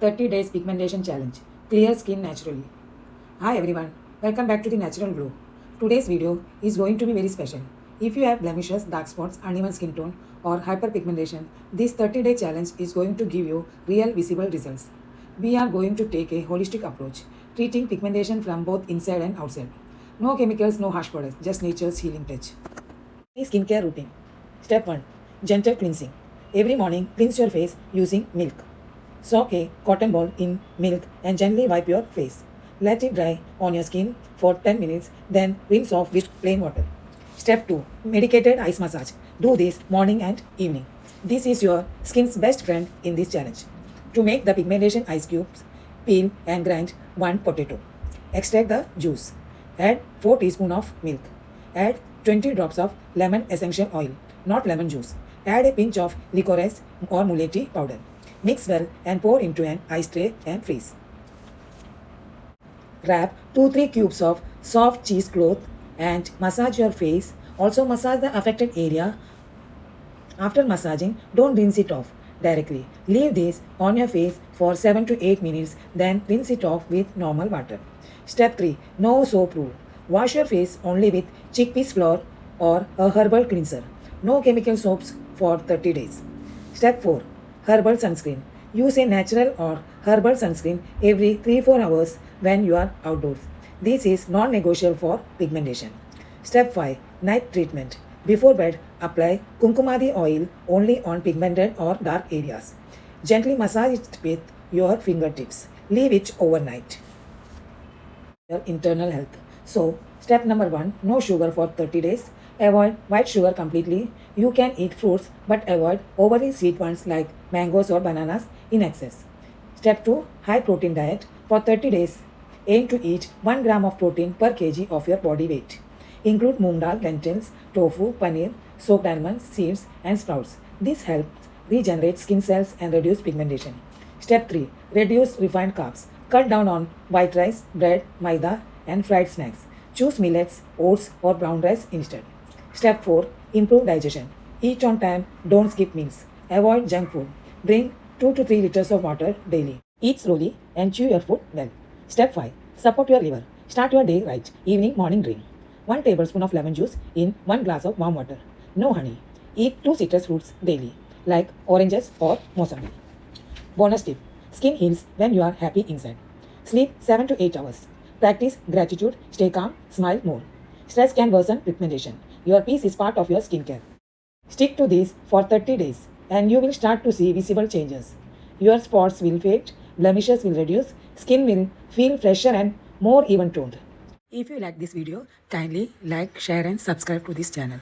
30 days pigmentation challenge. Clear skin naturally. Hi everyone, welcome back to the Natural Glow. Today's video is going to be very special. If you have blemishes, dark spots, uneven skin tone, or hyperpigmentation, this 30-day challenge is going to give you real visible results. We are going to take a holistic approach, treating pigmentation from both inside and outside. No chemicals, no harsh products, just nature's healing touch. Skincare routine. Step 1. Gentle cleansing. Every morning, cleanse your face using milk. Soak a cotton ball in milk and gently wipe your face. Let it dry on your skin for 10 minutes, then rinse off with plain water. Step 2. Medicated ice massage. Do this morning and evening. This is your skin's best friend in this challenge. To make the pigmentation ice cubes, peel and grind 1 potato. Extract the juice. Add 4 teaspoons of milk. Add 20 drops of lemon essential oil, not lemon juice. Add a pinch of licorice or muleti powder. Mix well and pour into an ice tray and freeze. Wrap 2-3 cubes of soft cheesecloth and massage your face. Also massage the affected area. After massaging, don't rinse it off directly. Leave this on your face for 7 to 8 minutes, then rinse it off with normal water. Step 3. No soap rule. Wash your face only with chickpeas flour or a herbal cleanser. No chemical soaps for 30 days. Step 4. Herbal sunscreen. Use a natural or herbal sunscreen every 3-4 hours when you are outdoors. This is non-negotiable for pigmentation. Step 5. Night treatment. Before bed, apply kumkumadi oil only on pigmented or dark areas. Gently massage it with your fingertips. Leave it overnight. Your internal health. So, step number 1, no sugar for 30 days. Avoid white sugar completely. You can eat fruits but avoid overly sweet ones like mangoes or bananas in excess. Step 2, high protein diet. For 30 days, aim to eat 1 gram of protein per kg of your body weight. Include moong dal, lentils, tofu, paneer, soaked almonds, seeds and sprouts. This helps regenerate skin cells and reduce pigmentation. Step 3, reduce refined carbs. Cut down on white rice, bread, maida and fried snacks. Choose millets, oats or brown rice instead. Step 4. Improve digestion. Eat on time, don't skip meals. Avoid junk food. Drink 2 to 3 liters of water daily. Eat slowly and chew your food well. Step 5. Support your liver. Start your day right. Evening, morning drink. 1 tablespoon of lemon juice in 1 glass of warm water. No honey. Eat 2 citrus fruits daily, like oranges or mosambi. Bonus tip. Skin heals when you are happy inside. Sleep 7 to 8 hours. Practice gratitude. Stay calm. Smile more. Stress can worsen pigmentation. Your peace is part of your skincare. Stick to this for 30 days and you will start to see visible changes. Your spots will fade, blemishes will reduce, skin will feel fresher and more even toned. If you like this video, kindly like, share and subscribe to this channel.